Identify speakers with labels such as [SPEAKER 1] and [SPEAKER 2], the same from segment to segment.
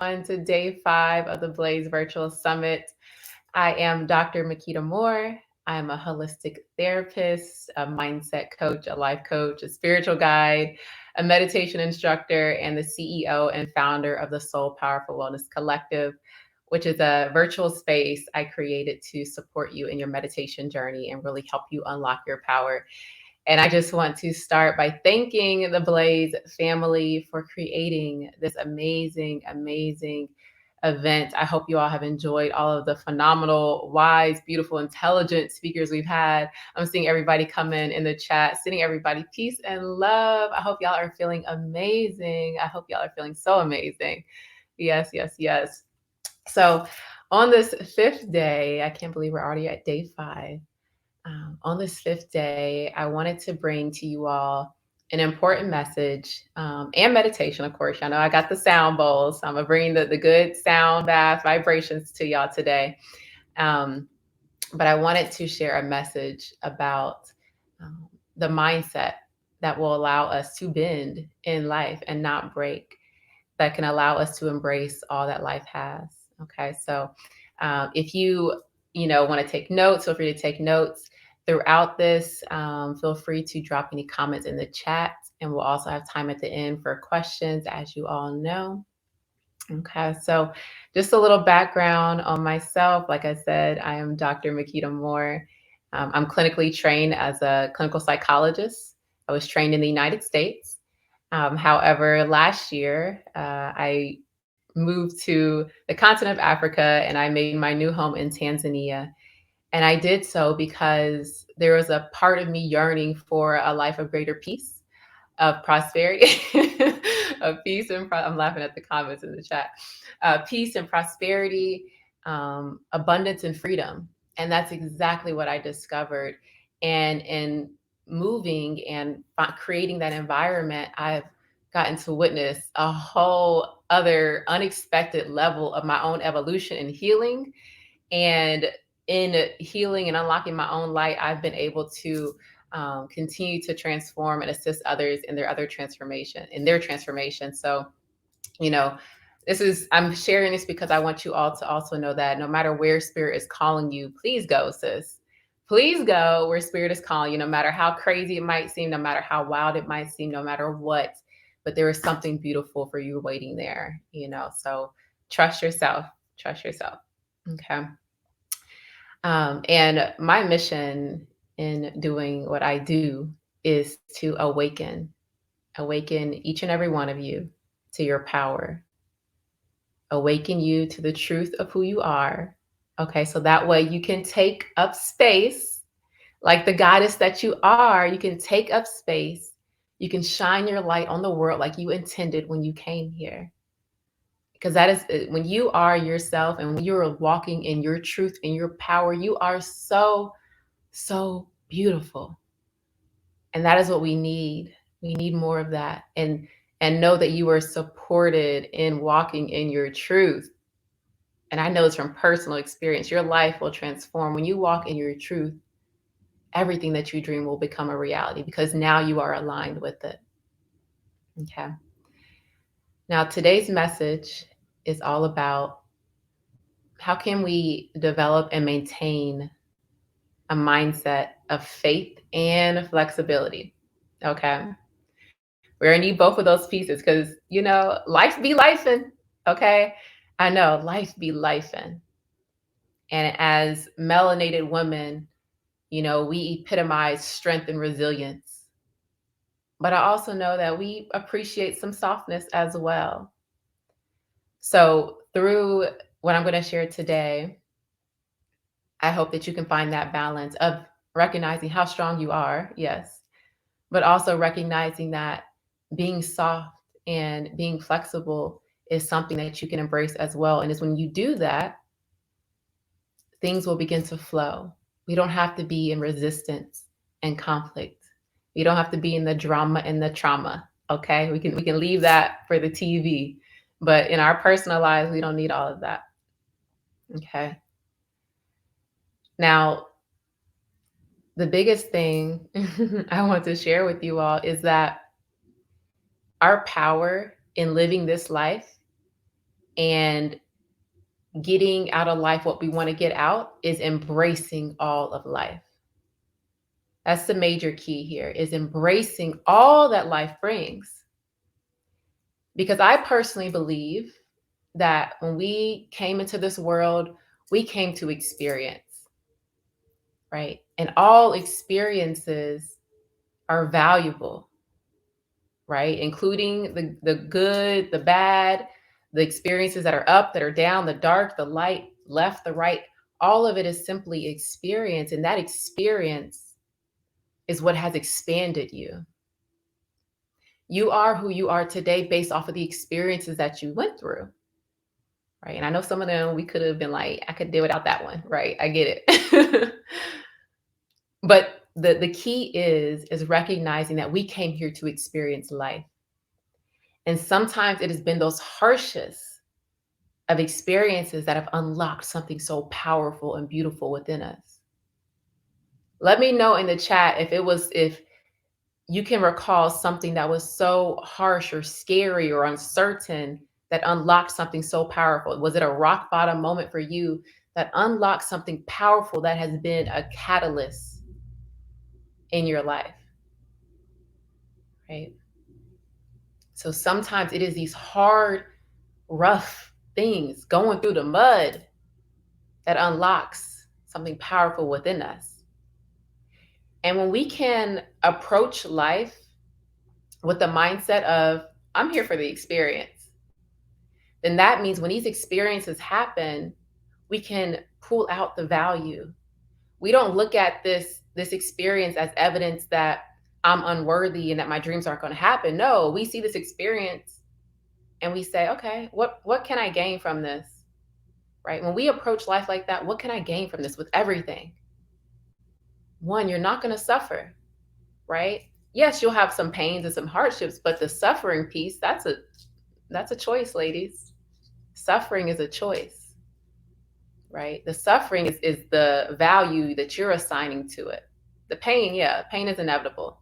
[SPEAKER 1] everyone, to day 5 of the Blaze Virtual Summit. I am Dr. Makeda Moore. I'm a holistic therapist, a mindset coach, a life coach, a spiritual guide, a meditation instructor, and the CEO and founder of the Soul Powerful Wellness Collective, which is a virtual space I created to support you in your meditation journey and really help you unlock your power. And I just want to start by thanking the Blaze family for creating this amazing event. I hope you all have enjoyed all of the phenomenal, wise, beautiful, intelligent speakers we've had. I'm seeing everybody come in the chat, sending everybody peace and love. I hope y'all are feeling amazing. I hope y'all are feeling so amazing. Yes. So on this 5th day, I can't believe we're already at day 5. On this 5th day, I wanted to bring to you all an important message and meditation, of course. I know I got the sound bowls. So I'm going to bring the good sound bath vibrations to y'all today. But I wanted to share a message about the mindset that will allow us to bend in life and not break, that can allow us to embrace all that life has. Okay, so if you want to take notes, feel free to take notes throughout this. Feel free to drop any comments in the chat, and we'll also have time at the end for questions, as you all know. Okay, so just a little background on myself. Like I said, I am Dr. Makeda Moore. I'm clinically trained as a clinical psychologist. I was trained in the United States. However, last year, I moved to the continent of Africa and I made my new home in Tanzania. And I did so because there was a part of me yearning for a life of greater peace, of prosperity, of peace and I'm laughing at the comments in the chat. Peace and prosperity, abundance and freedom. And that's exactly what I discovered. And in moving and creating that environment, I've gotten to witness a whole other unexpected level of my own evolution and healing. And in healing and unlocking my own light, I've been able to continue to transform and assist others in their transformation. So, you know, I'm sharing this because I want you all to also know that no matter where spirit is calling you, please go, sis. Please go where spirit is calling you, no matter how crazy it might seem, no matter how wild it might seem, no matter what. But there is something beautiful for you waiting there. So trust yourself. Trust yourself. Okay. And my mission in doing what I do is to awaken each and every one of you to your power, awaken you to the truth of who you are. Okay, so that way you can take up space like the goddess that you are. You can take up space. You can shine your light on the world like you intended when you came here. Because that is when you are yourself and when you're walking in your truth and your power, you are so beautiful. And that is what we need. We need more of that. And know that you are supported in walking in your truth. And I know it's from personal experience. Your life will transform when you walk in your truth. Everything that you dream will become a reality because now you are aligned with it. Okay. Now, today's message is all about how can we develop and maintain a mindset of faith and flexibility. Okay. We're gonna need both of those pieces because life be lifing. Okay. I know life be lifing. And as melanated women, we epitomize strength and resilience. But I also know that we appreciate some softness as well. So through what I'm going to share today, I hope that you can find that balance of recognizing how strong you are, yes, but also recognizing that being soft and being flexible is something that you can embrace as well. And it's when you do that, things will begin to flow. We don't have to be in resistance and conflict. We don't have to be in the drama and the trauma. Okay, we can leave that for the TV, but in our personal lives, we don't need all of that. Okay. Now, the biggest thing I want to share with you all is that our power in living this life And getting out of life what we want to get out is embracing all of life. That's the major key here, is embracing all that life brings. Because I personally believe that when we came into this world, we came to experience, right? And all experiences are valuable, right? Including the good, the bad, the experiences that are up, that are down, the dark, the light, left, the right. All of it is simply experience. And that experience is what has expanded you. You are who you are today based off of the experiences that you went through, right? And I know some of them we could have been like, I could do without that one, right? I get it. But the key is recognizing that we came here to experience life. And sometimes it has been those harshest of experiences that have unlocked something so powerful and beautiful within us. Let me know in the chat if you can recall something that was so harsh or scary or uncertain that unlocked something so powerful. Was it a rock bottom moment for you that unlocked something powerful that has been a catalyst in your life? Right? So sometimes it is these hard, rough things, going through the mud, that unlocks something powerful within us. And when we can approach life with the mindset of, I'm here for the experience, then that means when these experiences happen, we can pull out the value. We don't look at this experience as evidence that I'm unworthy and that my dreams aren't going to happen. No, we see this experience and we say, okay, what can I gain from this? Right? When we approach life like that, what can I gain from this? With everything? One, you're not going to suffer, right? Yes, you'll have some pains and some hardships, but the suffering piece, that's a choice, ladies. Suffering is a choice, right? The suffering is the value that you're assigning to it. The pain, yeah, pain is inevitable,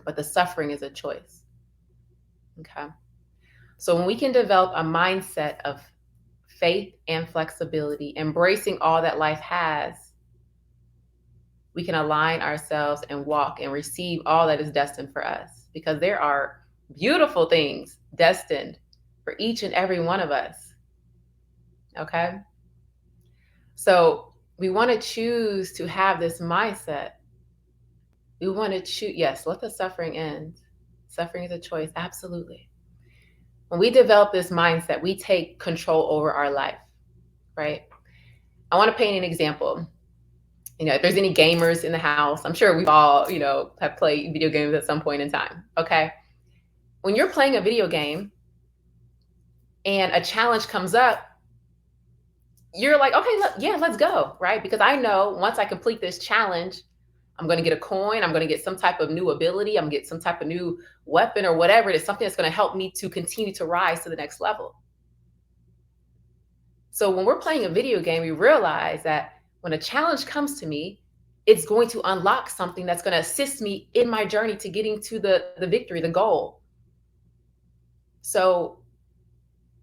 [SPEAKER 1] but the suffering is a choice. Okay. So when we can develop a mindset of faith and flexibility, embracing all that life has, we can align ourselves and walk and receive all that is destined for us, because there are beautiful things destined for each and every one of us. Okay. So we want to choose to have this mindset. We want to choose, yes, let the suffering end. Suffering is a choice. Absolutely. When we develop this mindset, we take control over our life, right? I want to paint an example. If there's any gamers in the house, I'm sure we've all, have played video games at some point in time. Okay. When you're playing a video game and a challenge comes up, you're like, okay, let's go, right? Because I know once I complete this challenge, I'm going to get a coin. I'm going to get some type of new ability. I'm going to get some type of new weapon or whatever it is, something that's going to help me to continue to rise to the next level. So when we're playing a video game, we realize that when a challenge comes to me, it's going to unlock something that's going to assist me in my journey to getting to the victory, the goal. So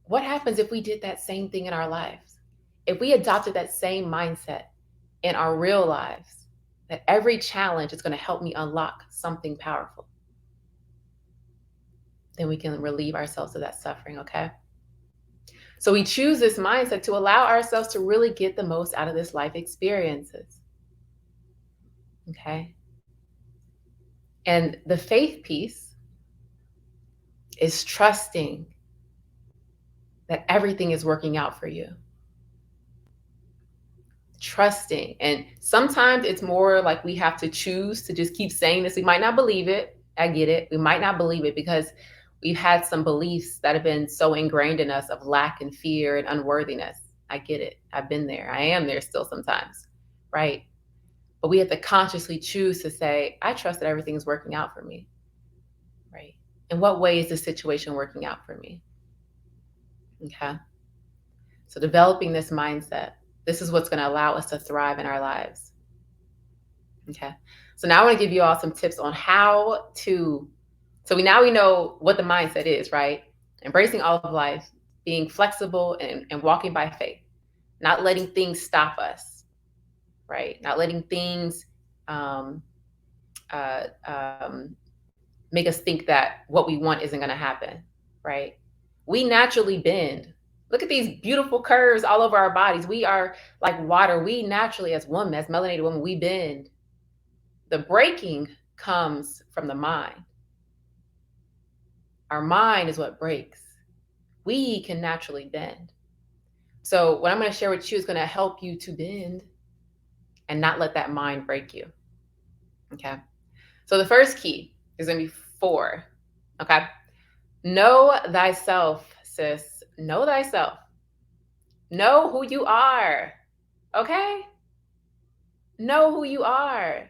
[SPEAKER 1] what happens if we did that same thing in our lives? If we adopted that same mindset in our real lives, that every challenge is going to help me unlock something powerful, then we can relieve ourselves of that suffering, okay? So we choose this mindset to allow ourselves to really get the most out of this life experiences, okay? And the faith piece is trusting that everything is working out for you. Trusting. And sometimes it's more like we have to choose to just keep saying this. We might not believe it. I get it. We might not believe it because we've had some beliefs that have been so ingrained in us of lack and fear and unworthiness. I get it. I've been there. I am there still sometimes, right? But we have to consciously choose to say, I trust that everything is working out for me, right? In what way is this situation working out for me? Okay. So developing this mindset, this is what's going to allow us to thrive in our lives. Okay. So now I want to give you all some tips on how to, so we know what the mindset is, right? Embracing all of life, being flexible and walking by faith, not letting things stop us, right? Not letting things um, uh, um, make us think that what we want isn't going to happen, right? We naturally bend. Look at these beautiful curves all over our bodies. We are like water. We naturally, as women, as melanated women, we bend. The breaking comes from the mind. Our mind is what breaks. We can naturally bend. So, what I'm going to share with you is going to help you to bend and not let that mind break you. Okay. So, the first key is going to be 4. Okay. Know thyself, sis. Know thyself. Know who you are. Okay? Know who you are.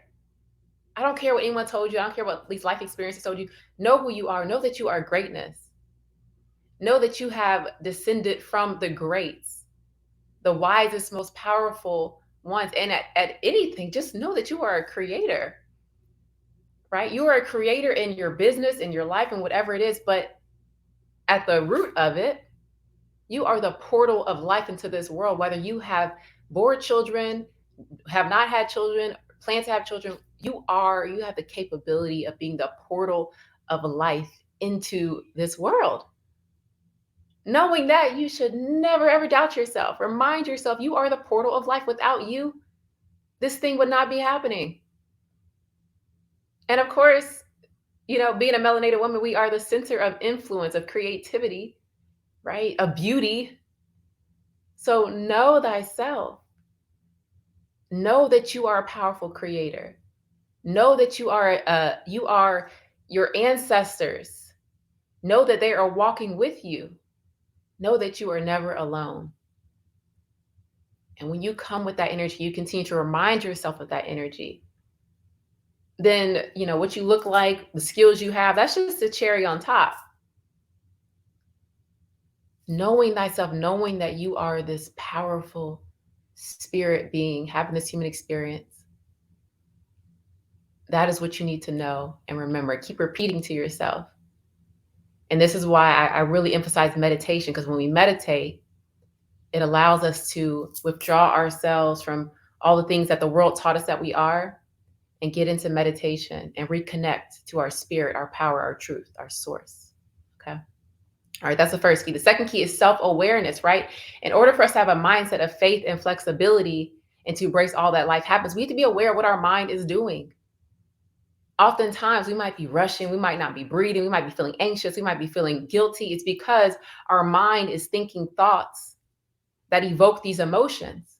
[SPEAKER 1] I don't care what anyone told you. I don't care what these life experiences told you. Know who you are. Know that you are greatness. Know that you have descended from the greats, the wisest, most powerful ones. And at anything, just know that you are a creator, right? You are a creator in your business, in your life, and whatever it is. But at the root of it, you are the portal of life into this world, whether you have bored children, have not had children, plan to have children. You have the capability of being the portal of life into this world. Knowing that, you should never ever doubt yourself. Remind yourself you are the portal of life. Without you, this thing would not be happening. And of course, being a melanated woman, we are the center of influence, of creativity, right? Of beauty. So know thyself. Know that you are a powerful creator. Know that you are your ancestors. Know that they are walking with you. Know that you are never alone. And when you come with that energy, you continue to remind yourself of that energy. Then, what you look like, the skills you have, that's just the cherry on top. Knowing thyself, knowing that you are this powerful spirit being having this human experience. That is what you need to know and remember. Keep repeating to yourself. And this is why I really emphasize meditation, because when we meditate, it allows us to withdraw ourselves from all the things that the world taught us that we are and get into meditation and reconnect to our spirit, our power, our truth, our source. Okay. All right. That's the first key. The second key is self-awareness, right? In order for us to have a mindset of faith and flexibility and to embrace all that life happens, we need to be aware of what our mind is doing. Oftentimes we might be rushing, we might not be breathing, we might be feeling anxious, we might be feeling guilty. It's because our mind is thinking thoughts that evoke these emotions.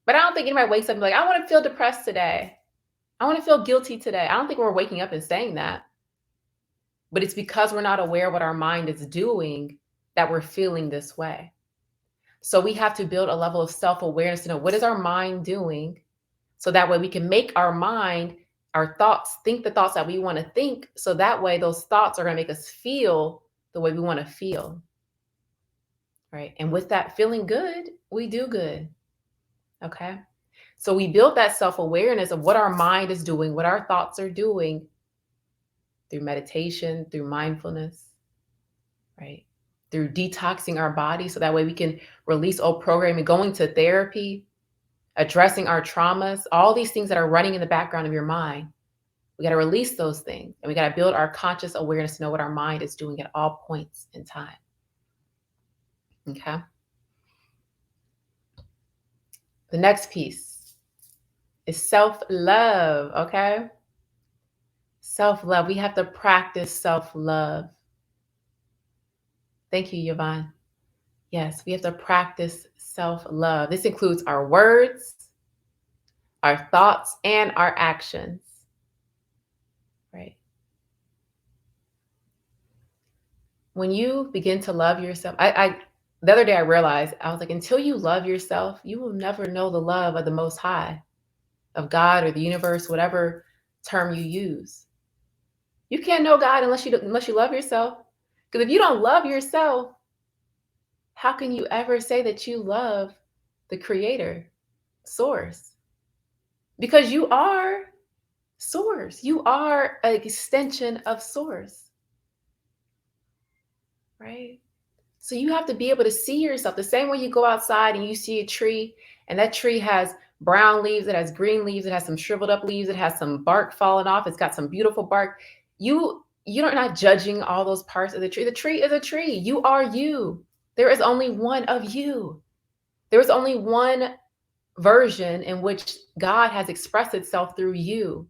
[SPEAKER 1] But I don't think anybody wakes up and be like, I want to feel depressed today. I want to feel guilty today. I don't think we're waking up and saying that. But it's because we're not aware of what our mind is doing that we're feeling this way. So we have to build a level of self-awareness to know, what is our mind doing? So that way we can make our mind, our thoughts, think the thoughts that we want to think. So that way those thoughts are going to make us feel the way we want to feel. Right. And with that feeling good, we do good. Okay. So we build that self-awareness of what our mind is doing, what our thoughts are doing through meditation, through mindfulness, right? Through detoxing our body. So that way we can release old programming, going to therapy, addressing our traumas, all these things that are running in the background of your mind. We got to release those things, and we got to build our conscious awareness to know what our mind is doing at all points in time. Okay. The next piece is self-love. Okay. Self-love. We have to practice self-love. Thank you, Yvonne. Yes, we have to practice self-love. This includes our words, our thoughts, and our actions. Right. When you begin to love yourself, the other day I realized, I was like, until you love yourself, you will never know the love of the Most High, of God or the universe, whatever term you use. You can't know God unless you love yourself. Because if you don't love yourself, how can you ever say that you love the Creator, Source? Because you are Source. You are an extension of Source. Right? So you have to be able to see yourself the same way you go outside and you see a tree, and that tree has brown leaves, it has green leaves, it has some shriveled up leaves, it has some bark falling off, it's got some beautiful bark. You're not judging all those parts of the tree. The tree is a tree. You are you. There is only one of you. There is only one version in which God has expressed itself through you.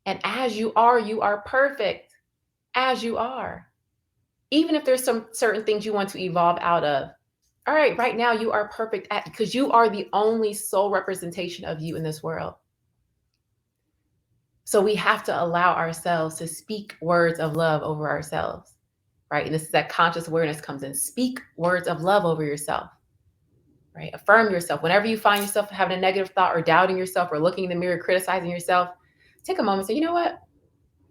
[SPEAKER 1] And as you are perfect as you are. Even if there's some certain things you want to evolve out of. All right, right now you are perfect because you are the only sole representation of you in this world. So we have to allow ourselves to speak words of love over ourselves, right? And this is that conscious awareness comes in. Speak words of love over yourself, right? Affirm yourself. Whenever you find yourself having a negative thought or doubting yourself or looking in the mirror, criticizing yourself, take a moment and say, you know what?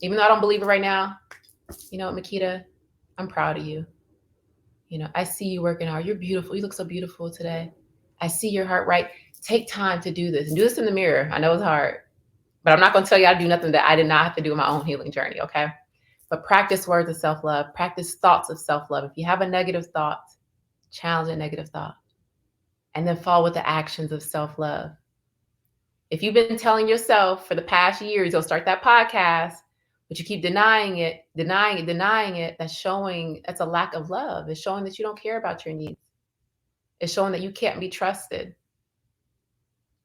[SPEAKER 1] Even though I don't believe it right now, you know what, Makeda, I'm proud of you. You know, I see you working hard. You're beautiful. You look so beautiful today. I see your heart right. Take time to do this and do this in the mirror. I know it's hard, but I'm not going to tell you how to do nothing that I did not have to do in my own healing journey. Okay. But practice words of self-love, practice thoughts of self-love. If you have a negative thought, challenge a negative thought and then follow with the actions of self-love. If you've been telling yourself for the past years, you'll start that podcast, but you keep denying it, that's a lack of love. It's showing that you don't care about your needs. It's showing that you can't be trusted,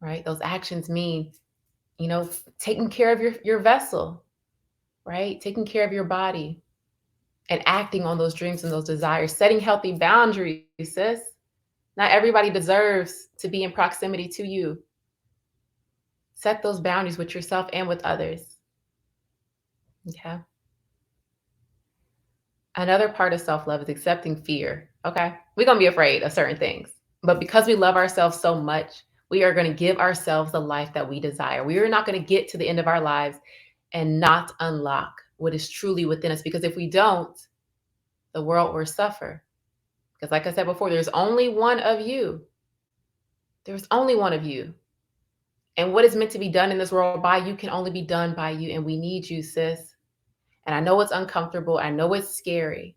[SPEAKER 1] right? Those actions mean, you know, taking care of your vessel, right? Taking care of your body and acting on those dreams and those desires, setting healthy boundaries, sis. Not everybody deserves to be in proximity to you. Set those boundaries with yourself and with others. Okay. Another part of self-love is accepting fear. Okay. We're going to be afraid of certain things. But because we love ourselves so much, we are going to give ourselves the life that we desire. We are not going to get to the end of our lives and not unlock what is truly within us. Because if we don't, the world will suffer. Because like I said before, there's only one of you. There's only one of you. And what is meant to be done in this world by you can only be done by you. And we need you, sis. And I know it's uncomfortable. I know it's scary.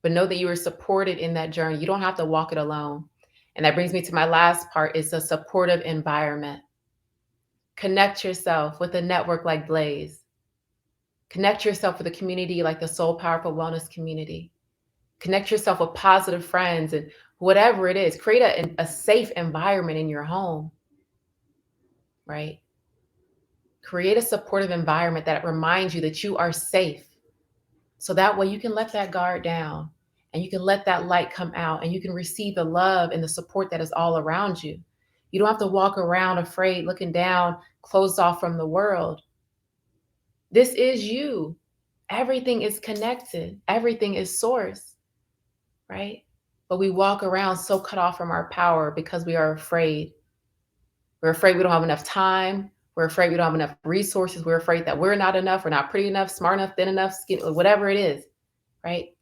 [SPEAKER 1] But know that you are supported in that journey. You don't have to walk it alone. And that brings me to my last part, is a supportive environment. Connect yourself with a network like Blaze. Connect yourself with a community like the Soul Powerful Wellness community. Connect yourself with positive friends and whatever it is. Create a safe environment in your home, right? Create a supportive environment that reminds you that you are safe. So that way you can let that guard down and you can let that light come out and you can receive the love and the support that is all around you. You don't have to walk around afraid, looking down, closed off from the world. This is you. Everything is connected. Everything is source, right? But we walk around so cut off from our power because we are afraid. We're afraid we don't have enough time. We're afraid we don't have enough resources. We're afraid that we're not enough. We're not pretty enough, smart enough, thin enough, skin, whatever it is, right?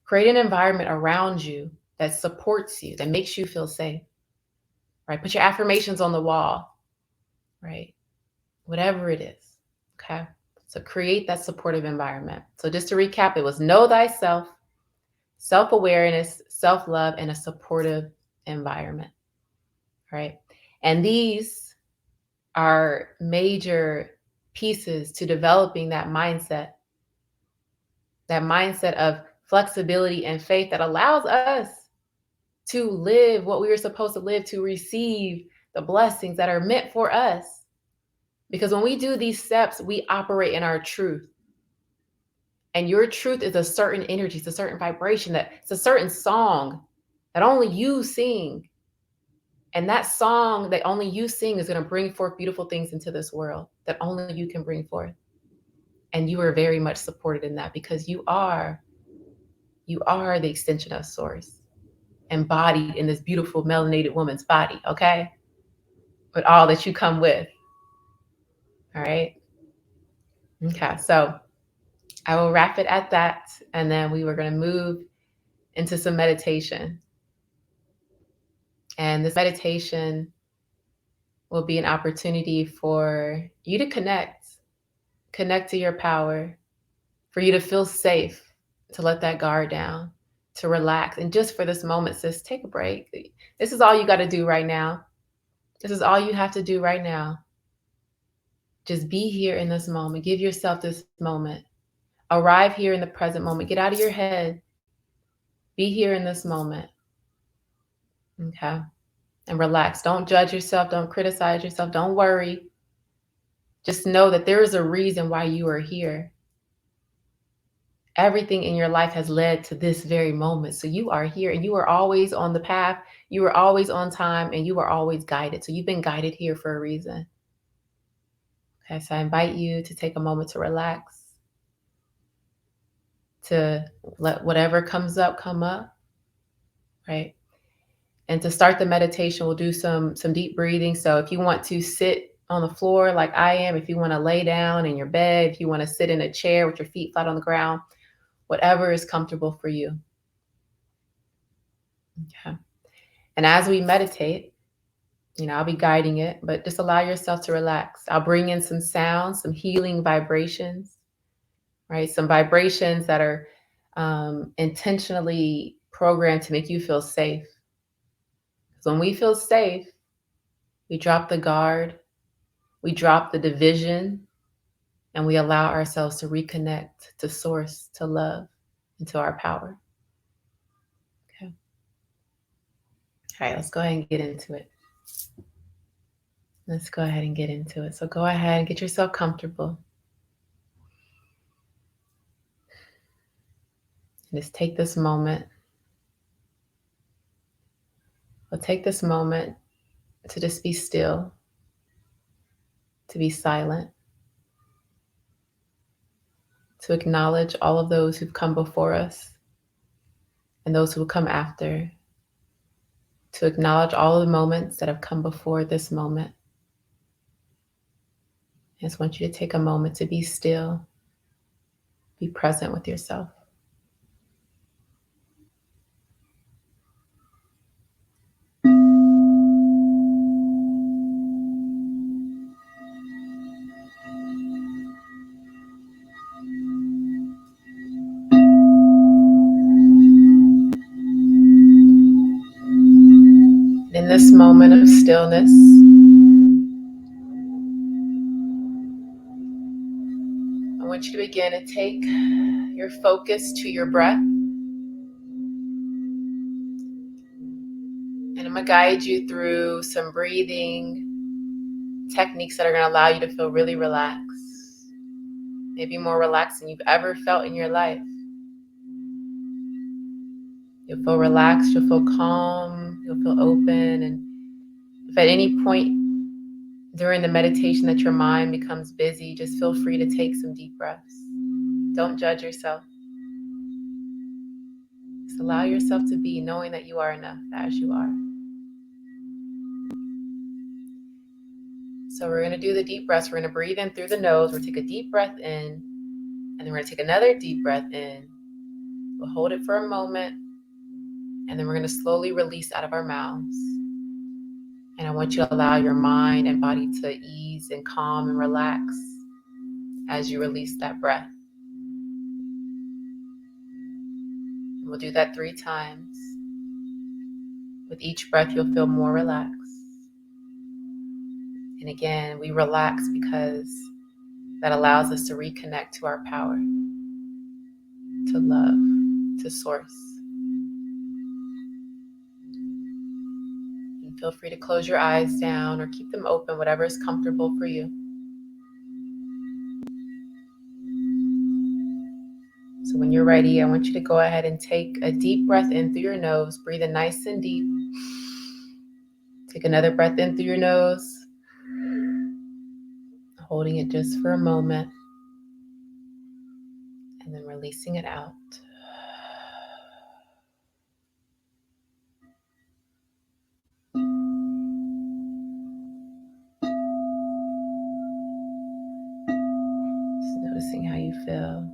[SPEAKER 1] Create an environment around you that supports you, that makes you feel safe, right? Put your affirmations on the wall, right? Whatever it is, okay? So create that supportive environment. So just to recap, it was know thyself, self-awareness, self-love, and a supportive environment, right? And these are major pieces to developing that mindset of flexibility and faith that allows us to live what we were supposed to live, to receive the blessings that are meant for us. Because when we do these steps, we operate in our truth. And your truth is a certain energy, it's a certain vibration, that it's a certain song that only you sing. And that song that only you sing is going to bring forth beautiful things into this world that only you can bring forth. And you are very much supported in that because you are the extension of source, embodied in this beautiful melanated woman's body, okay? With all that you come with. All right. Okay. So I will wrap it at that. And then we were going to move into some meditation. And this meditation will be an opportunity for you to connect to your power, for you to feel safe, to let that guard down, to relax. And just for this moment, sis, take a break. This is all you got to do right now. This is all you have to do right now. Just be here in this moment. Give yourself this moment. Arrive here in the present moment. Get out of your head. Be here in this moment. Okay. And relax. Don't judge yourself. Don't criticize yourself. Don't worry. Just know that there is a reason why you are here. Everything in your life has led to this very moment. So you are here and you are always on the path. You are always on time and you are always guided. So you've been guided here for a reason. Okay, so I invite you to take a moment to relax, to let whatever comes up come up, right? And to start the meditation, we'll do some deep breathing. So if you want to sit on the floor like I am, if you want to lay down in your bed, if you want to sit in a chair with your feet flat on the ground, whatever is comfortable for you. Okay. And as we meditate, I'll be guiding it, but just allow yourself to relax. I'll bring in some sounds, some healing vibrations, right? Some vibrations that are intentionally programmed to make you feel safe. Because when we feel safe, we drop the guard, we drop the division, and we allow ourselves to reconnect to source, to love, and to our power. Okay. All right, let's go ahead and get into it. Let's go ahead and get into it. So go ahead and get yourself comfortable. And just take this moment. We'll take this moment to just be still, to be silent, to acknowledge all of those who've come before us and those who will come after, to acknowledge all of the moments that have come before this moment. I just want you to take a moment to be still, be present with yourself. In this moment of stillness, I want you to begin to take your focus to your breath. And I'm going to guide you through some breathing techniques that are going to allow you to feel really relaxed. Maybe more relaxed than you've ever felt in your life. You'll feel relaxed, you'll feel calm, you'll feel open. And if at any point during the meditation that your mind becomes busy, just feel free to take some deep breaths. Don't judge yourself. Just allow yourself to be, knowing that you are enough as you are. So we're going to do the deep breaths. We're going to breathe in through the nose. We'll take a deep breath in, and then we're going to take another deep breath in. We'll hold it for a moment, and then we're going to slowly release out of our mouths. And I want you to allow your mind and body to ease and calm and relax as you release that breath. And we'll do that 3 times. With each breath, you'll feel more relaxed. And again, we relax because that allows us to reconnect to our power, to love, to source. And feel free to close your eyes down or keep them open, whatever is comfortable for you. So when you're ready, I want you to go ahead and take a deep breath in through your nose. Breathe in nice and deep. Take another breath in through your nose, holding it just for a moment, and then releasing it out. Just noticing how you feel.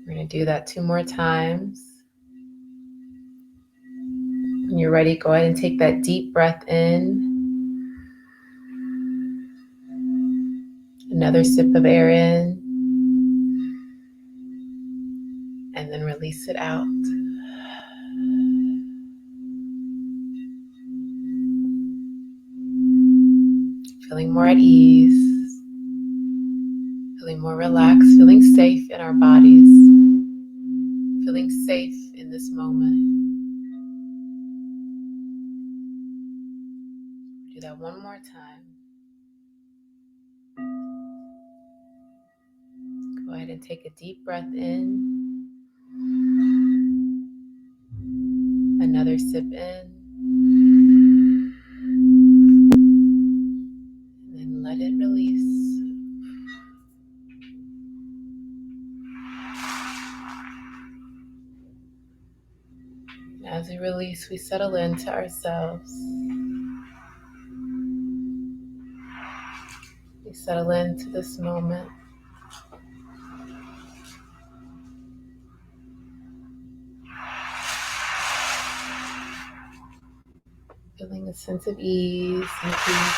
[SPEAKER 1] We're going to do that 2 more times. When you're ready, go ahead and take that deep breath in. Another sip of air in. And then release it out. Feeling more at ease, feeling more relaxed, feeling safe in our bodies, feeling safe in this moment. Do that one more time. Go ahead and take a deep breath in. Another sip in. And then let it release. And as we release, we settle into ourselves. We settle into this moment. Feeling a sense of ease and peace.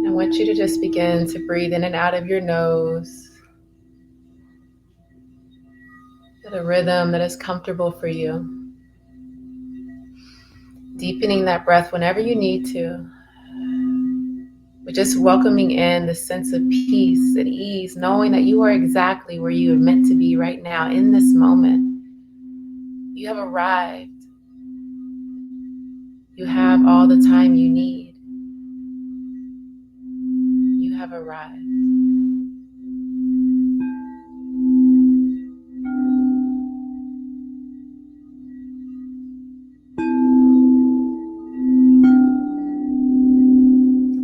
[SPEAKER 1] I want you to just begin to breathe in and out of your nose at a rhythm that is comfortable for you. Deepening that breath whenever you need to. But just welcoming in the sense of peace and ease, knowing that you are exactly where you are meant to be right now in this moment. You have arrived. You have all the time you need. You have arrived.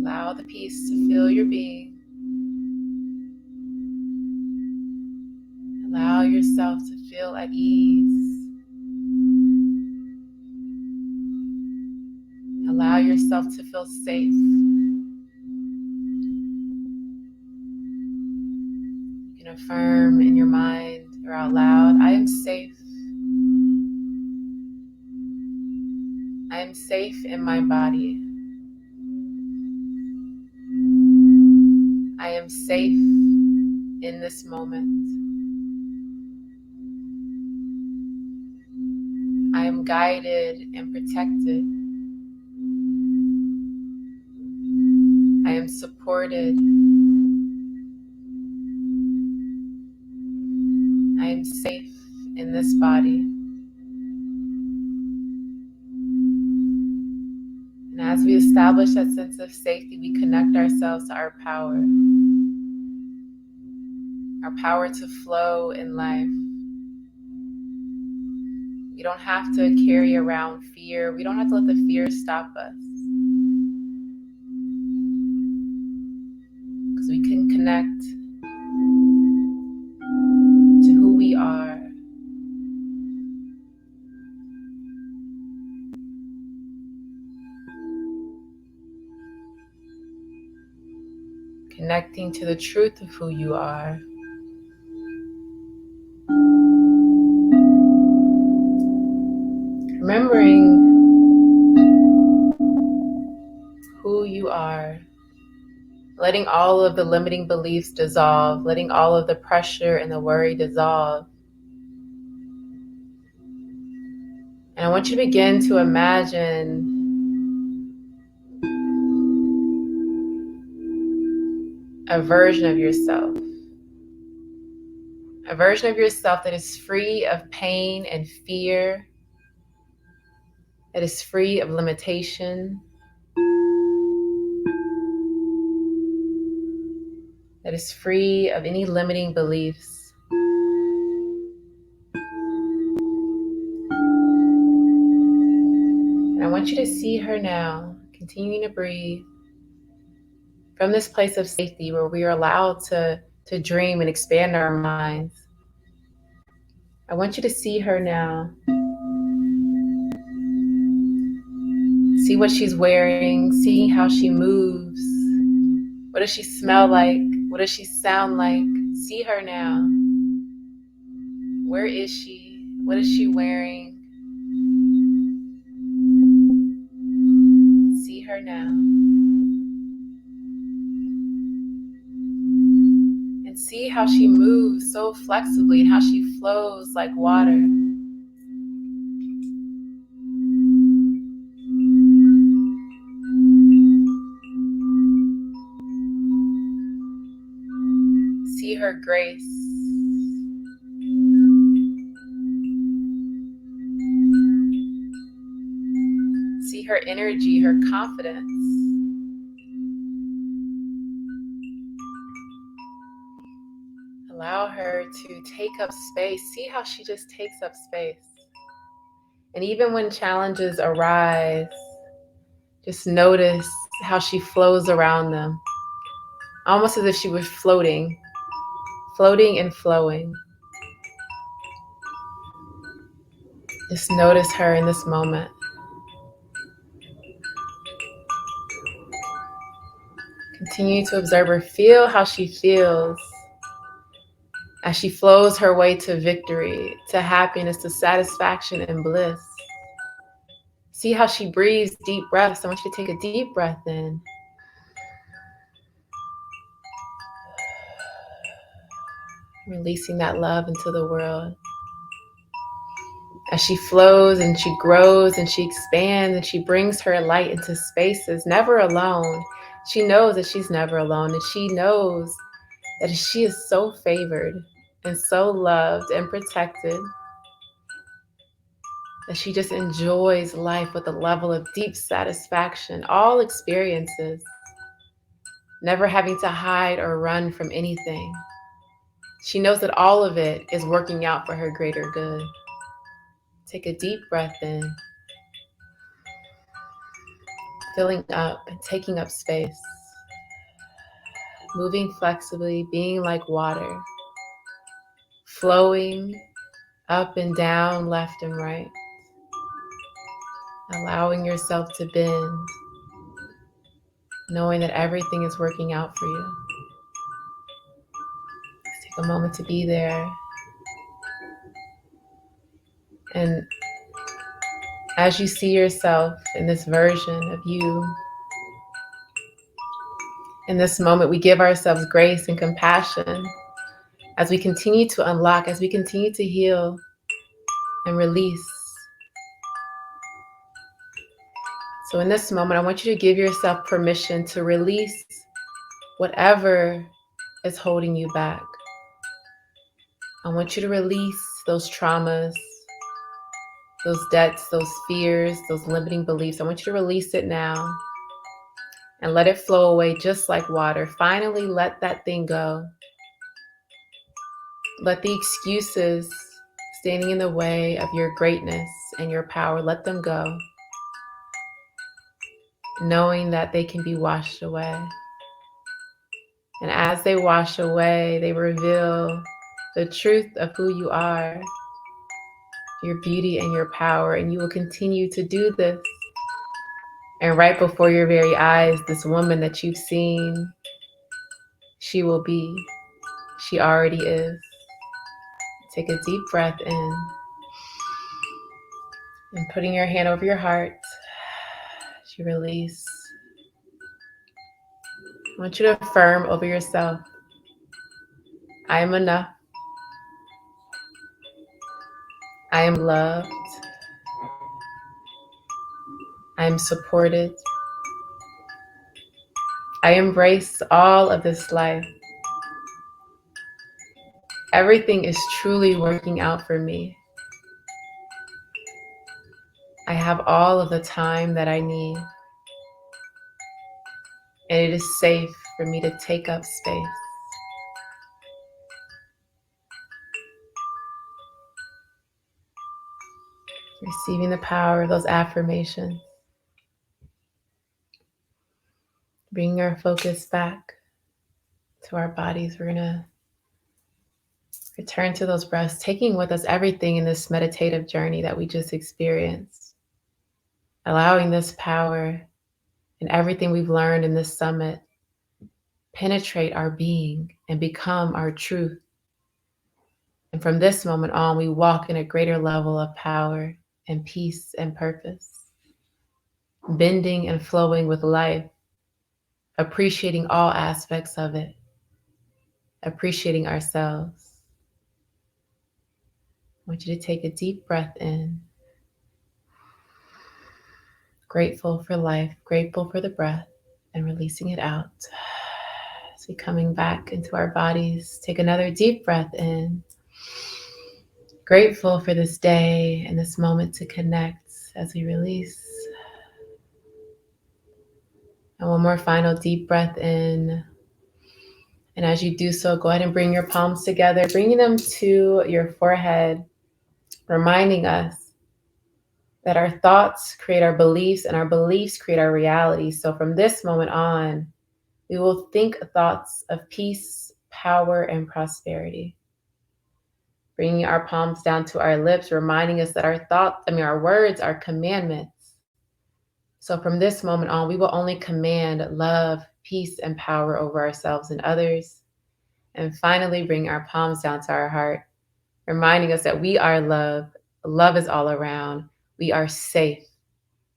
[SPEAKER 1] Allow the peace to fill your being. Allow yourself to feel at ease. Allow yourself to feel safe. You can affirm in your mind or out loud, I am safe. I am safe in my body. I am safe in this moment. I am guided and protected. I am supported. I am safe in this body. And as we establish that sense of safety, we connect ourselves to our power to flow in life. We don't have to carry around fear. We don't have to let the fear stop us. Because we can connect to who we are. Connecting to the truth of who you are. Remembering who you are. Letting all of the limiting beliefs dissolve. Letting all of the pressure and the worry dissolve. And I want you to begin to imagine a version of yourself. A version of yourself that is free of pain and fear, that is free of limitation, that is free of any limiting beliefs. And I want you to see her now, continuing to breathe from this place of safety where we are allowed to dream and expand our minds. I want you to see her now. See what she's wearing, see how she moves. What does she smell like? What does she sound like? See her now. Where is she? What is she wearing? her now. And see how she moves so flexibly and how she flows like water. See her grace. See her energy, her confidence. Allow her to take up space. See how she just takes up space. And even when challenges arise, just notice how she flows around them. Almost as if she was floating and flowing. Just notice her in this moment. Continue to observe her. Feel how she feels as she flows her way to victory, to happiness, to satisfaction and bliss. See how she breathes deep breaths. I want you to take a deep breath in. Releasing that love into the world. As she flows and she grows and she expands and she brings her light into spaces, never alone. She knows that she's never alone, and she knows that she is so favored and so loved and protected that she just enjoys life with a level of deep satisfaction, all experiences, never having to hide or run from anything. She knows that all of it is working out for her greater good. Take a deep breath in, filling up and taking up space, moving flexibly, being like water, flowing up and down, left and right, allowing yourself to bend, knowing that everything is working out for you. Just take a moment to be there. And as you see yourself in this version of you, in this moment, we give ourselves grace and compassion as we continue to unlock, as we continue to heal and release. So in this moment, I want you to give yourself permission to release whatever is holding you back. I want you to release those traumas, those debts, those fears, those limiting beliefs. I want you to release it now and let it flow away just like water. Finally, let that thing go. Let the excuses standing in the way of your greatness and your power, let them go, knowing that they can be washed away. And as they wash away, they reveal the truth of who you are, your beauty and your power, and you will continue to do this. And right before your very eyes, this woman that you've seen, she will be, she already is. Take a deep breath in and putting your hand over your heart, you release. I want you to affirm over yourself, I am enough. I am loved. I am supported. I embrace all of this life. Everything is truly working out for me. I have all of the time that I need. And it is safe for me to take up space. Receiving the power of those affirmations. Bringing our focus back to our bodies. We're going to return to those breaths, taking with us everything in this meditative journey that we just experienced. Allowing this power and everything we've learned in this summit penetrate our being and become our truth. And from this moment on, we walk in a greater level of power and peace and purpose. bending and flowing with life, appreciating all aspects of it, appreciating ourselves. I want you to take a deep breath in, grateful for life, grateful for the breath, and releasing it out. As we coming back into our bodies, take another deep breath in, grateful for this day and this moment to connect as we release. And one more final deep breath in. And as you do so, go ahead and bring your palms together, bringing them to your forehead, reminding us that our thoughts create our beliefs and our beliefs create our reality. So from this moment on, we will think thoughts of peace, power, and prosperity. Bringing our palms down to our lips, reminding us that our words are commandments. So from this moment on, we will only command love, peace, and power over ourselves and others. And finally, bring our palms down to our heart, reminding us that we are love. Love is all around. We are safe.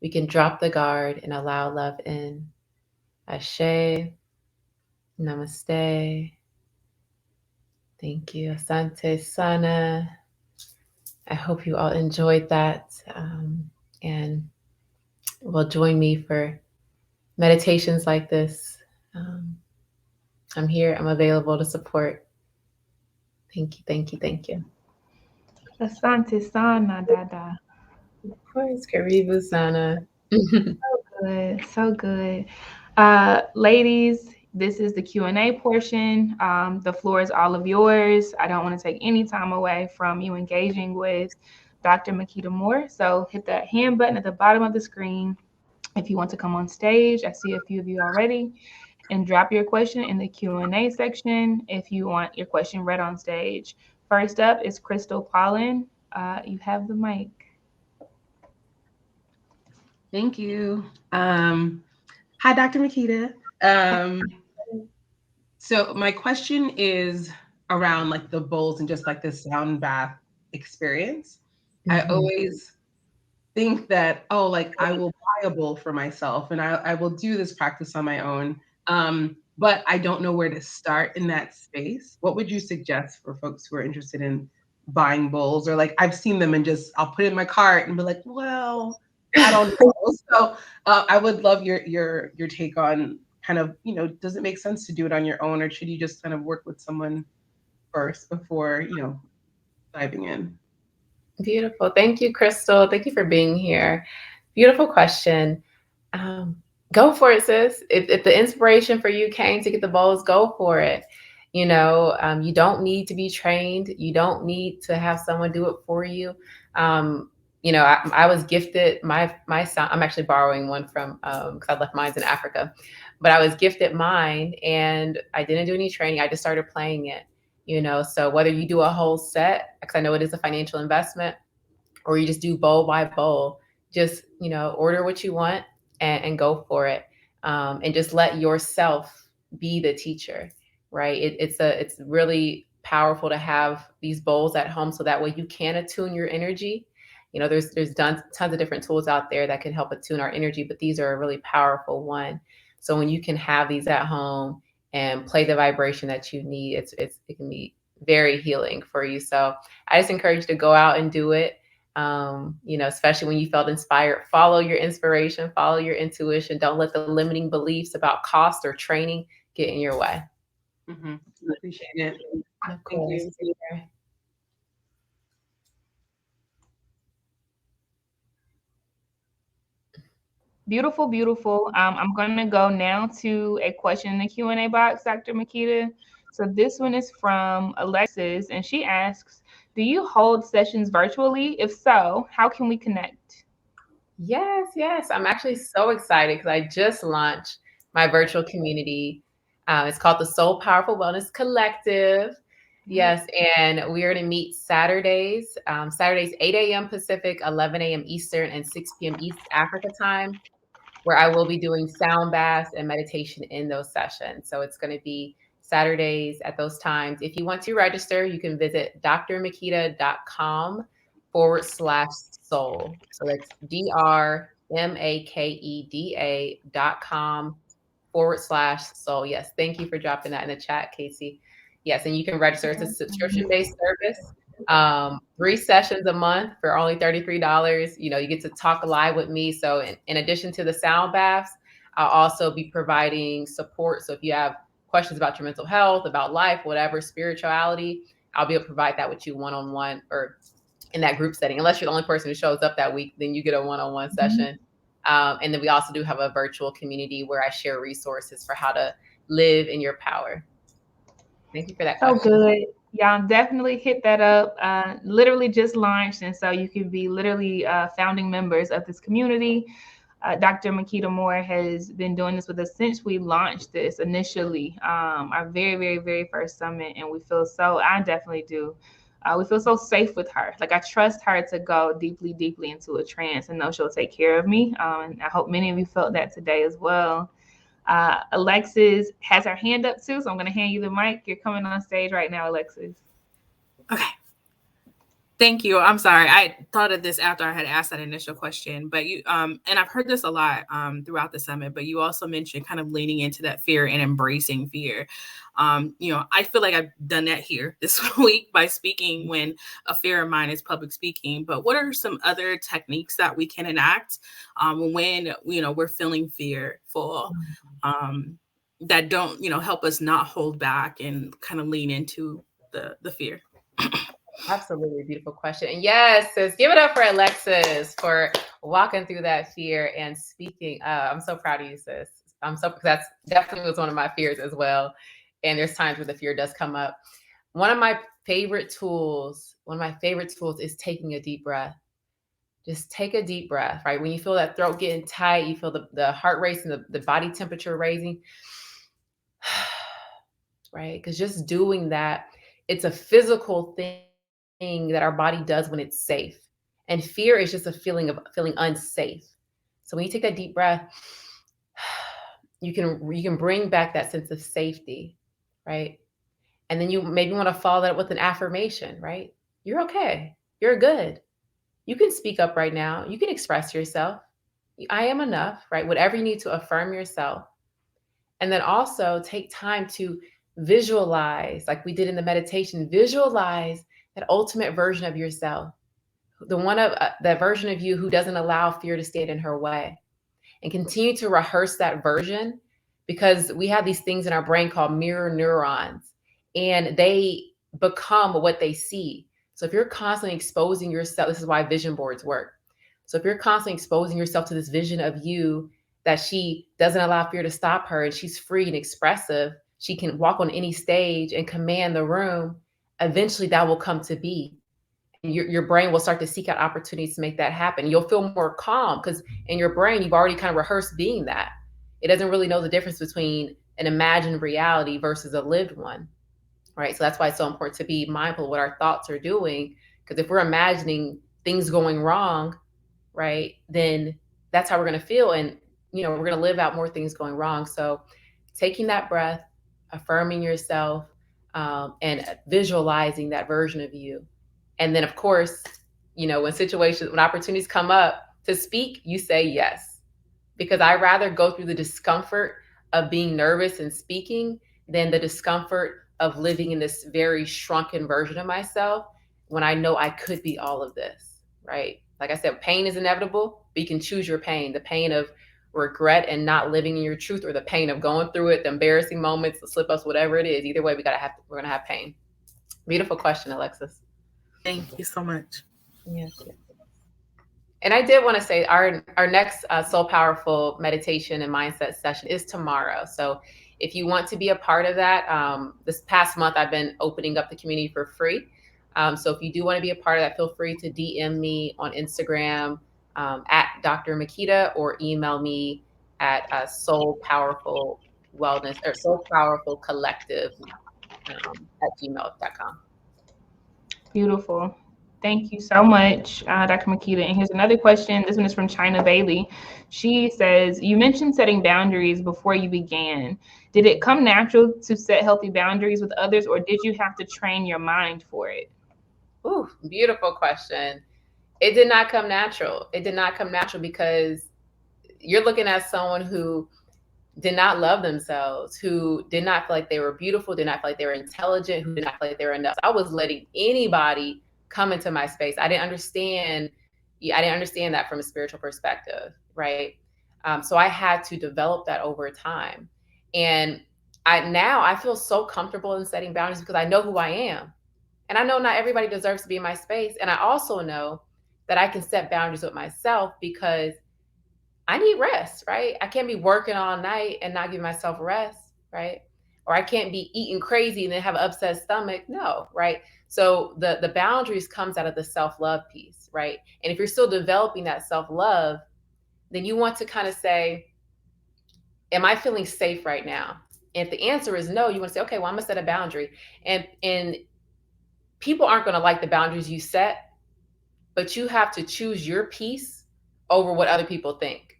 [SPEAKER 1] We can drop the guard and allow love in. Ashe, namaste. Thank you. Asante Sana. I hope you all enjoyed that and will join me for meditations like this. Um, I'm here, I'm available to support. Thank you, thank you, thank you.
[SPEAKER 2] Asante sana, Dada.
[SPEAKER 1] Of course, Karibu Sana.
[SPEAKER 2] Good, so good. Ladies, this is the Q&A portion. The floor is all of yours. I don't want to take any time away from you engaging with Dr. Makeda Moore. So hit that hand button at the bottom of the screen if you want to come on stage. I see a few of you already. And drop your question in the Q&A section if you want your question read on stage. First up is Crystal Pollen. You have the mic.
[SPEAKER 3] Thank you. Hi, Dr. Makeda. Um, so my question is around like the bowls and just like the sound bath experience. I
[SPEAKER 1] Mhm.
[SPEAKER 3] always think that, oh, like I will buy a bowl for myself and I will do this practice on my own. But I don't know where to start in that space. What would you suggest for folks who are interested in buying bowls? Or like I've seen them and just I'll put it in my cart and be like, well, I don't know. So I would love your take on kind of, does it make sense to do it on your own or should you just kind of work with someone first before, diving in?
[SPEAKER 1] Beautiful. Thank you, Crystal. Thank you for being here. Beautiful question. Um, go for it, sis. If the inspiration for you came to get the bowls, go for it. You don't need to be trained. You don't need to have someone do it for you. Um, I was gifted my sound. I'm actually borrowing one from because I left mine in Africa, but I was gifted mine, and I didn't do any training. I just started playing it. So whether you do a whole set, because I know it is a financial investment, or you just do bowl by bowl, just order what you want and go for it, and just let yourself be the teacher, right? It's really powerful to have these bowls at home so that way you can attune your energy. There's done tons of different tools out there that can help attune our energy, but these are a really powerful one. So when you can have these at home and play the vibration that you need, it can be very healing for you. So I just encourage you to go out and do it. Especially when you felt inspired, follow your inspiration, follow your intuition. Don't let the limiting beliefs about cost or training get in your way.
[SPEAKER 3] Mm-hmm. Appreciate it.
[SPEAKER 1] Of
[SPEAKER 3] Thank
[SPEAKER 1] course.
[SPEAKER 3] you.
[SPEAKER 2] Beautiful, beautiful. I'm going to go now to a question in the Q&A box, Dr. Makeda. So this one is from Alexis, and she asks, do you hold sessions virtually? If so, how can we connect?
[SPEAKER 1] Yes, yes. I'm actually so excited because I just launched my virtual community. It's called the Soul Powerful Wellness Collective. Yes, and we're going to meet Saturdays 8 a.m. Pacific, 11 a.m. Eastern, and 6 p.m. East Africa time, where I will be doing sound baths and meditation in those sessions. So it's going to be Saturdays at those times. If you want to register, you can visit drmakeda.com/soul. So that's makeda.com/soul. Yes, thank you for dropping that in the chat, Casey. Yes, and you can register. It's a subscription-based service. 3 sessions a month for only $33. You get to talk live with me. So in addition to the sound baths, I'll also be providing support. So if you have questions about your mental health, about life, whatever, spirituality, I'll be able to provide that with you one-on-one or in that group setting. Unless you're the only person who shows up that week, then you get a one-on-one session. And then we also do have a virtual community where I share resources for how to live in your power. Thank you for that
[SPEAKER 2] So
[SPEAKER 1] question.
[SPEAKER 2] good. Y'all definitely hit that up. Literally just launched, and so you can be literally founding members of this community. Dr. Makeda Moore has been doing this with us since we launched this initially, our very, very, very first summit, and I definitely do. We feel so safe with her. Like I trust her to go deeply, deeply into a trance and know she'll take care of me. And I hope many of you felt that today as well. Alexis has her hand up too, so I'm going to hand you the mic. You're coming on stage right now, Alexis.
[SPEAKER 4] Okay. Thank you. I'm sorry. I thought of this after I had asked that initial question, but you, and I've heard this a lot throughout the summit, but you also mentioned kind of leaning into that fear and embracing fear. I feel like I've done that here this week by speaking when a fear of mine is public speaking. But what are some other techniques that we can enact when, we're feeling fearful that don't, help us not hold back and kind of lean into the fear?
[SPEAKER 1] Absolutely beautiful question. And yes, sis, give it up for Alexis for walking through that fear and speaking. I'm so proud of you, sis. Because that's definitely was one of my fears as well. And there's times where the fear does come up. One of my favorite tools is taking a deep breath. Just take a deep breath, right? When you feel that throat getting tight, you feel the heart racing, the body temperature raising, right? Because just doing that, it's a physical thing that our body does when it's safe. And fear is just a feeling of feeling unsafe. So when you take that deep breath, you can bring back that sense of safety, right? And then you maybe want to follow that with an affirmation, right? You're okay. You're good. You can speak up right now. You can express yourself. I am enough, right? Whatever you need to affirm yourself. And then also take time to visualize, like we did in the meditation, visualize that ultimate version of yourself, that version of you who doesn't allow fear to stand in her way, and continue to rehearse that version, because we have these things in our brain called mirror neurons, and they become what they see. So if you're constantly exposing yourself, this is why vision boards work. So if you're constantly exposing yourself to this vision of you that she doesn't allow fear to stop her and she's free and expressive, she can walk on any stage and command the room, eventually that will come to be. And your brain will start to seek out opportunities to make that happen. You'll feel more calm because in your brain, you've already kind of rehearsed being that. It doesn't really know the difference between an imagined reality versus a lived one, right? So that's why it's so important to be mindful of what our thoughts are doing. Because if we're imagining things going wrong, right, then that's how we're going to feel. And, we're going to live out more things going wrong. So taking that breath, affirming yourself, and visualizing that version of you. And then, of course, when opportunities come up to speak, you say yes. Because I rather go through the discomfort of being nervous and speaking than the discomfort of living in this very shrunken version of myself when I know I could be all of this, right? Like I said, pain is inevitable, but you can choose your pain, the pain of regret and not living in your truth, or the pain of going through it, the embarrassing moments, the slip ups, whatever it is. Either way, we're going to have pain. Beautiful question, Alexis.
[SPEAKER 4] Thank you so much.
[SPEAKER 1] Yes. And I did want to say our next Soul Powerful meditation and mindset session is tomorrow. So if you want to be a part of that, this past month I've been opening up the community for free. So if you do want to be a part of that, feel free to DM me on Instagram at Dr. Makeda, or email me at Soul Powerful Wellness or Soul Powerful Collective at gmail.com.
[SPEAKER 2] Beautiful. Thank you so much, Dr. Makeda. And here's another question. This one is from China Bailey. She says, you mentioned setting boundaries before you began. Did it come natural to set healthy boundaries with others, or did you have to train your mind for it?
[SPEAKER 1] Ooh, beautiful question. It did not come natural. It did not come natural because you're looking at someone who did not love themselves, who did not feel like they were beautiful, did not feel like they were intelligent, who did not feel like they were enough. I was letting anybody come into my space. I didn't understand. I didn't understand that from a spiritual perspective, right? So I had to develop that over time, and I feel so comfortable in setting boundaries because I know who I am, and I know not everybody deserves to be in my space, and I also know that I can set boundaries with myself because I need rest, right? I can't be working all night and not give myself rest, right? Or I can't be eating crazy and then have an upset stomach. No, right? So the boundaries comes out of the self-love piece, right? And if you're still developing that self-love, then you want to kind of say, am I feeling safe right now? And if the answer is no, you want to say, okay, well, I'm gonna set a boundary. And people aren't gonna like the boundaries you set, but you have to choose your peace over what other people think,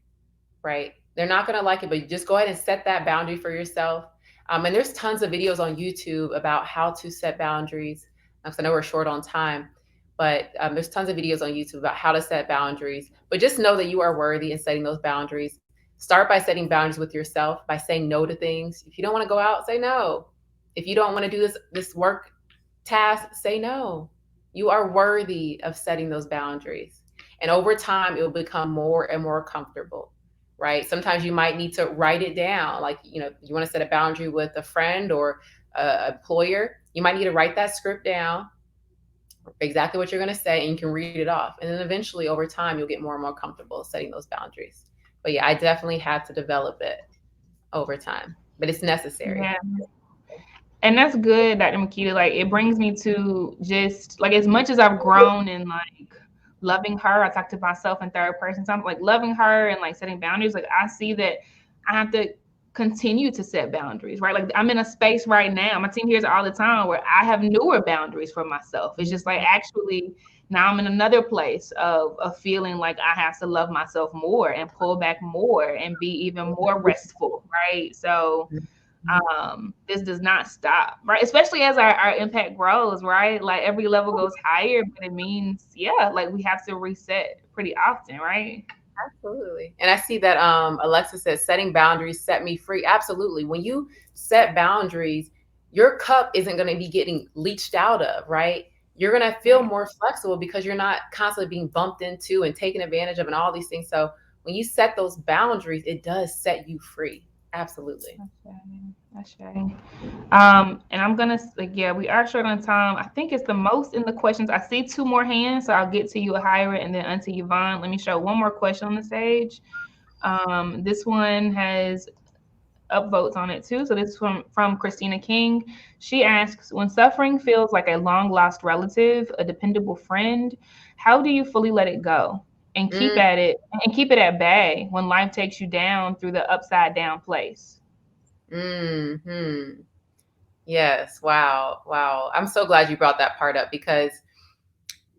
[SPEAKER 1] right? They're not going to like it, but just go ahead and set that boundary for yourself. And there's tons of videos on YouTube about how to set boundaries. Because I know we're short on time, but there's tons of videos on YouTube about how to set boundaries. But just know that you are worthy in setting those boundaries. Start by setting boundaries with yourself, by saying no to things. If you don't want to go out, say no. If you don't want to do this work task, say no. You are worthy of setting those boundaries. And over time, it will become more and more comfortable, right? Sometimes you might need to write it down. Like, you want to set a boundary with a friend or a employer, you might need to write that script down, exactly what you're going to say, and you can read it off. And then eventually, over time, you'll get more and more comfortable setting those boundaries. But yeah, I definitely had to develop it over time, but it's necessary.
[SPEAKER 2] Yeah. And that's good, Dr. Makeda. Like, it brings me to just like, as much as I've grown in like loving her, I talk to myself in third person. So I'm like loving her and like setting boundaries. Like, I see that I have to continue to set boundaries, right? Like, I'm in a space right now. My team hears it all the time where I have newer boundaries for myself. It's just like, actually, now I'm in another place of feeling like I have to love myself more and pull back more and be even more restful, right? So this does not stop, right? Especially as our impact grows, right? Like, every level goes higher, but it means, yeah, like, we have to reset pretty often, right?
[SPEAKER 1] Absolutely. And I see that Alexa says setting boundaries set me free. Absolutely. When you set boundaries, your cup isn't going to be getting leached out of, right? You're going to feel more flexible because you're not constantly being bumped into and taken advantage of and all these things. So when you set those boundaries, it does set you free. Absolutely.
[SPEAKER 2] That's right. And I'm gonna like, yeah, we are short on time. I think it's the most in the questions. I see two more hands, so I'll get to you, Ahira, and then Auntie Yvonne. Let me show one more question on the stage. This one has upvotes on it too. So this is from Christina King. She asks, when suffering feels like a long lost relative, a dependable friend, how do you fully let it go and keep it at bay when life takes you down through the upside down place?
[SPEAKER 1] Yes. Wow. I'm so glad you brought that part up because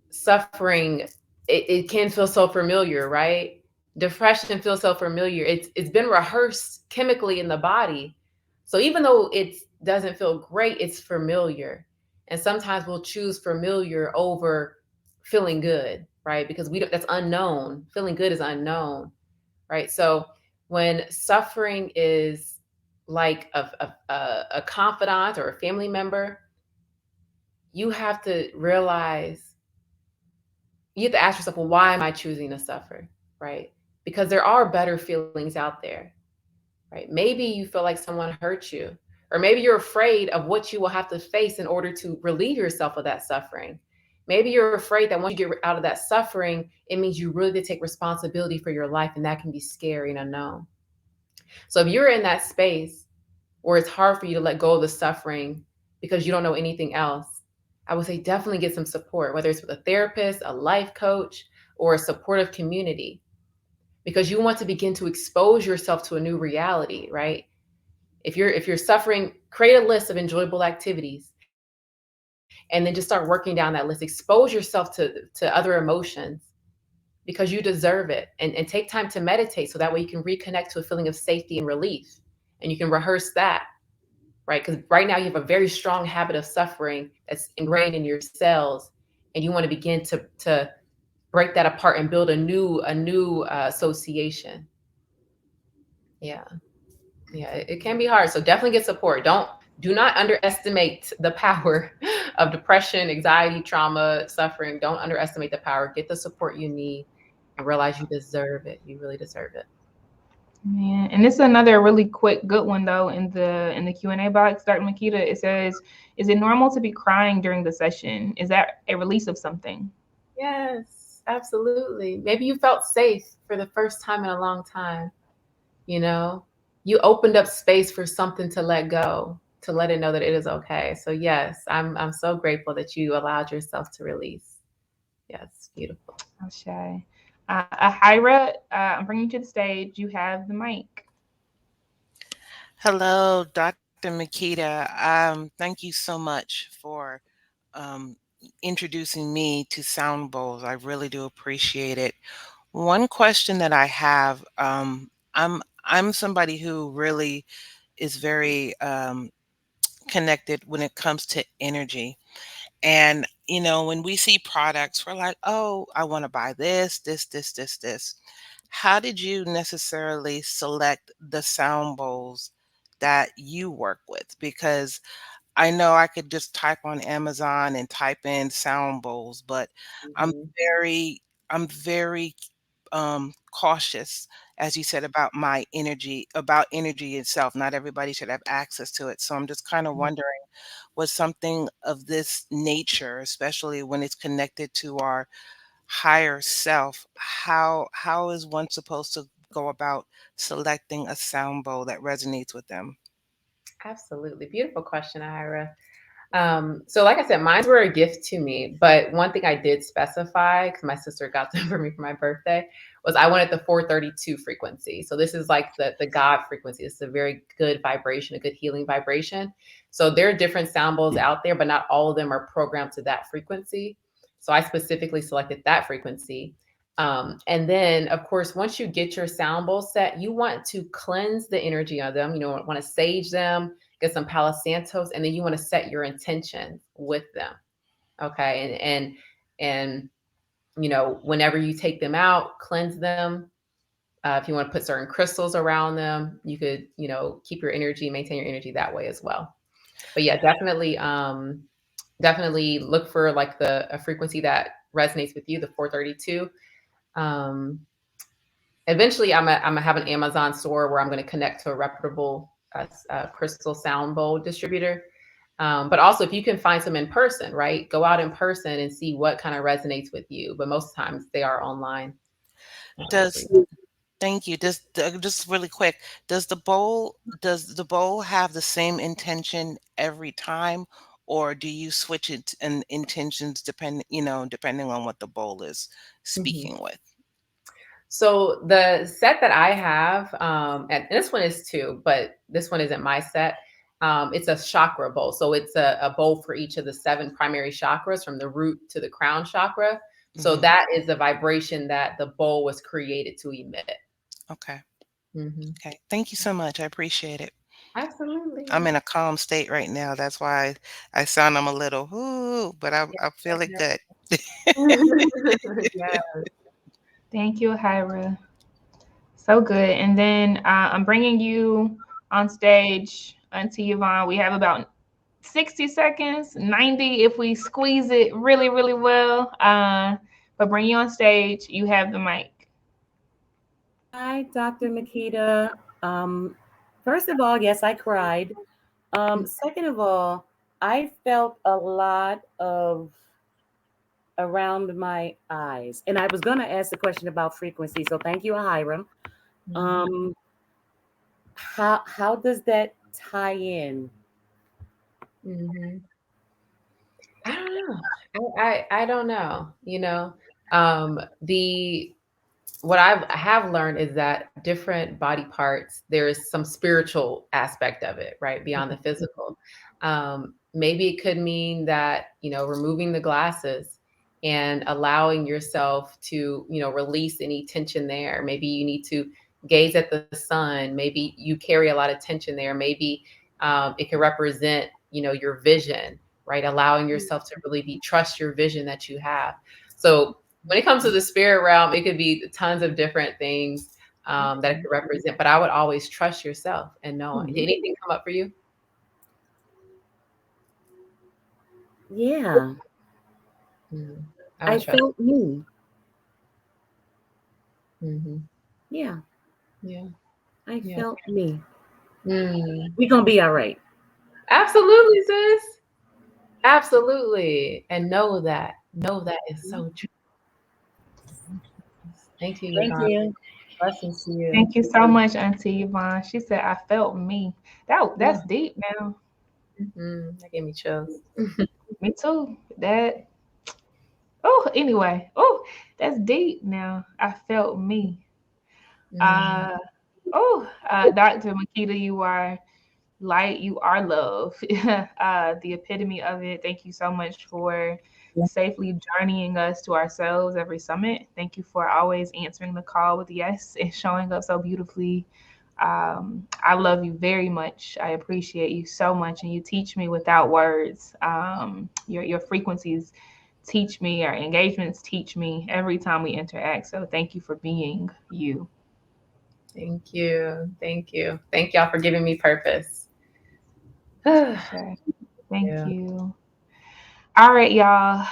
[SPEAKER 1] suffering, it can feel so familiar, right? Depression feels so familiar. It's been rehearsed chemically in the body. So even though it doesn't feel great, it's familiar. And sometimes we'll choose familiar over feeling good, right? Because that's unknown. Feeling good is unknown, right? So when suffering is like a confidant or a family member, you have to realize, you have to ask yourself, well, why am I choosing to suffer, right? Because there are better feelings out there, right? Maybe you feel like someone hurt you, or maybe you're afraid of what you will have to face in order to relieve yourself of that suffering. Maybe you're afraid that once you get out of that suffering, it means you really did take responsibility for your life, and that can be scary and unknown. So if you're in that space where it's hard for you to let go of the suffering because you don't know anything else, I would say definitely get some support, whether it's with a therapist, a life coach, or a supportive community, because you want to begin to expose yourself to a new reality, right? If you're suffering, create a list of enjoyable activities and then just start working down that list. Expose yourself to other emotions because you deserve it. And take time to meditate so that way you can reconnect to a feeling of safety and relief. And you can rehearse that, right? Because right now you have a very strong habit of suffering that's ingrained in your cells, and you want to begin to break that apart and build a new association. Yeah. Yeah, it can be hard. So definitely get support. Do not underestimate the power of depression, anxiety, trauma, suffering. Don't underestimate the power. Get the support you need and realize you deserve it. You really deserve it.
[SPEAKER 2] Yeah, and this is another really quick good one though in the Q&A box, Dr. Makeda. It says, "Is it normal to be crying during the session? Is that a release of something?"
[SPEAKER 1] Yes, absolutely. Maybe you felt safe for the first time in a long time, you know? You opened up space for something to let go, to let it know that it is okay. So yes, I'm so grateful that you allowed yourself to release. Yes, beautiful.
[SPEAKER 2] Okay. Ahira, I'm bringing you to the stage. You have the mic.
[SPEAKER 5] Hello, Dr. Makita. Thank you so much for um, introducing me to sound bowls. I really do appreciate it. One question that I have, I'm somebody who really is very connected when it comes to energy. And when we see products, we're like, oh, I want to buy this. How did you necessarily select the sound bowls that you work with? Because I know I could just type on Amazon and type in sound bowls, but I'm
[SPEAKER 1] Mhm.
[SPEAKER 5] very cautious, as you said, about about energy itself. Not everybody should have access to it. So I'm just kind of wondering, was something of this nature, especially when it's connected to our higher self, how is one supposed to go about selecting a sound bowl that resonates with them?
[SPEAKER 1] Absolutely. Beautiful question, Ira. So like I said, mine were a gift to me, but one thing I did specify, because my sister got them for me for my birthday, was I wanted the 432 frequency. So this is like the God frequency. It's a very good vibration, a good healing vibration. So there are different sound bowls out there, but not all of them are programmed to that frequency. So I specifically selected that frequency. And then, of course, once you get your sound bowl set, you want to cleanse the energy of them. You know, want to sage them, get some Palo Santos, and then you want to set your intention with them. Okay. And whenever you take them out, cleanse them. If you want to put certain crystals around them, you could, keep your energy, maintain your energy that way as well. But yeah, definitely look for like a frequency that resonates with you, the 432. Um, Eventually I'm gonna have an Amazon store where I'm gonna connect to a reputable crystal sound bowl distributor. But also, if you can find some in person, right? Go out in person and see what kind of resonates with you. But most times they are online. For
[SPEAKER 5] Does
[SPEAKER 1] you.
[SPEAKER 5] Thank you. Just really quick, does the bowl have the same intention every time, or do you switch it and intentions depending on what the bowl is
[SPEAKER 1] Mhm.
[SPEAKER 5] speaking with?
[SPEAKER 1] So the set that I have, and this one is two, but this one isn't my set. It's a chakra bowl. So it's a bowl for each of the seven primary chakras from the root to the crown chakra. So
[SPEAKER 5] Hmm.
[SPEAKER 1] that is the vibration that the bowl was created to emit.
[SPEAKER 5] Okay.
[SPEAKER 1] Hmm.
[SPEAKER 5] Okay. Thank you so much. I appreciate it.
[SPEAKER 1] Absolutely.
[SPEAKER 5] I'm in a calm state right now. That's why I sound I'm a little ooh, but I'm feeling
[SPEAKER 1] Yeah.
[SPEAKER 5] good.
[SPEAKER 1] Yeah.
[SPEAKER 2] Thank you, Ahira. So good. And then I'm bringing you on stage, Auntie Yvonne. We have about 60 seconds, 90 if we squeeze it really, really well. But bring you on stage. You have the mic.
[SPEAKER 6] Hi, Dr. Makeda. Um, First of all, yes, I cried. Second of all, I felt a lot of around my eyes. And I was going to ask the question about frequency. So thank you, Hiram.
[SPEAKER 1] Mhm.
[SPEAKER 6] Um, how does that tie in?
[SPEAKER 1] Mhm. I don't know. I don't know. The what I have learned is that different body parts, there is some spiritual aspect of it, right? Beyond the physical. Maybe it could mean that, removing the glasses and allowing yourself to, release any tension there. Maybe you need to gaze at the sun. Maybe you carry a lot of tension there. Maybe it can represent, your vision, right? Allowing yourself to really trust your vision that you have. So when it comes to the spirit realm, it could be tons of different things. that it could represent. But I would always trust yourself and know. Did anything come up for you?
[SPEAKER 6] Yeah. I felt me. Yeah.
[SPEAKER 1] Yeah.
[SPEAKER 6] I felt me.
[SPEAKER 1] Mm.
[SPEAKER 6] We're going to be all right.
[SPEAKER 1] Absolutely, sis. Absolutely. And know that is so true. Thank you,
[SPEAKER 6] Thank
[SPEAKER 1] Yvonne.
[SPEAKER 6] you.
[SPEAKER 1] Blessings to you.
[SPEAKER 2] Thank you so much, Auntie Yvonne. She said, I felt me. That's deep now.
[SPEAKER 1] That gave me chills.
[SPEAKER 2] Me too. Anyway. That's deep now. I felt me. Dr. Makeda, you are light, you are love. The epitome of it. Thank you so much for safely journeying us to ourselves every summit. Thank you for always answering the call with yes and showing up so beautifully. I love you very much. I appreciate you so much, and you teach me without words. Your frequencies teach me, our engagements teach me every time we interact. So thank you for being you.
[SPEAKER 1] Thank you. Thank you. Thank y'all for giving me purpose.
[SPEAKER 2] Sure. Thank you. All right, y'all.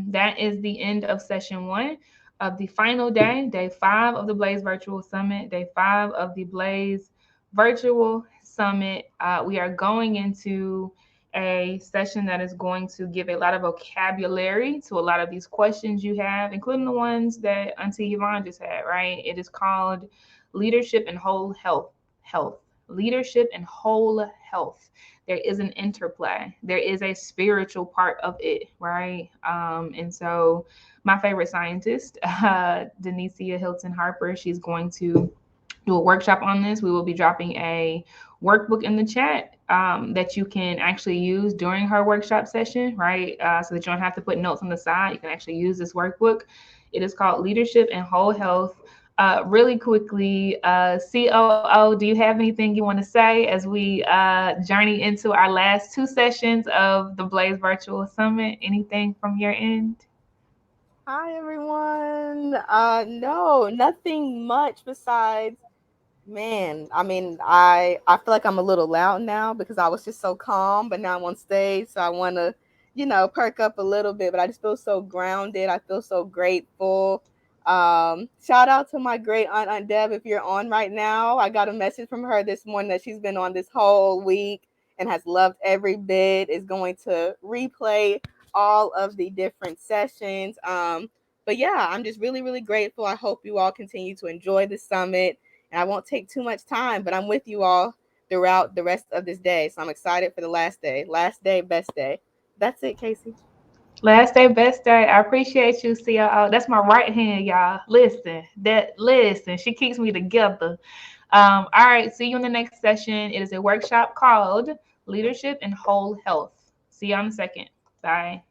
[SPEAKER 2] That is the end of session 1 of the final day, day 5 of the Blaze Virtual Summit, day 5 of the Blaze Virtual Summit. We are going into a session that is going to give a lot of vocabulary to a lot of these questions you have, including the ones that Auntie Yvonne just had, right? It is called Leadership and Whole Health. Leadership and Whole Health. There is an interplay. There is a spiritual part of it, right? And so my favorite scientist, Denicia Hilton Harper, she's going to do a workshop on this. We will be dropping a workbook in the chat that you can actually use during her workshop session, right? So that you don't have to put notes on the side. You can actually use this workbook. It is called Leadership and Whole Health. Really quickly, COO, do you have anything you want to say as we journey into our last 2 sessions of the Blaze Virtual Summit? Anything from your end?
[SPEAKER 7] Hi, everyone. No, nothing much besides, man, I mean, I feel like I'm a little loud now because I was just so calm, but now I'm on stage, so I want to, perk up a little bit, but I just feel so grounded. I feel so grateful. Shout out to my great Aunt Deb if you're on right now. I got a message from her this morning that she's been on this whole week and has loved every bit, is going to replay all of the different sessions. But yeah, I'm just really, really grateful. I hope you all continue to enjoy the summit. And I won't take too much time, but I'm with you all throughout the rest of this day. So I'm excited for the last day. Last day, best day. That's it, Casey.
[SPEAKER 2] Last day, best day. I appreciate you, COO. That's my right hand, y'all. Listen. She keeps me together. All right. See you in the next session. It is a workshop called Leadership and Whole Health. See you on the second. Bye.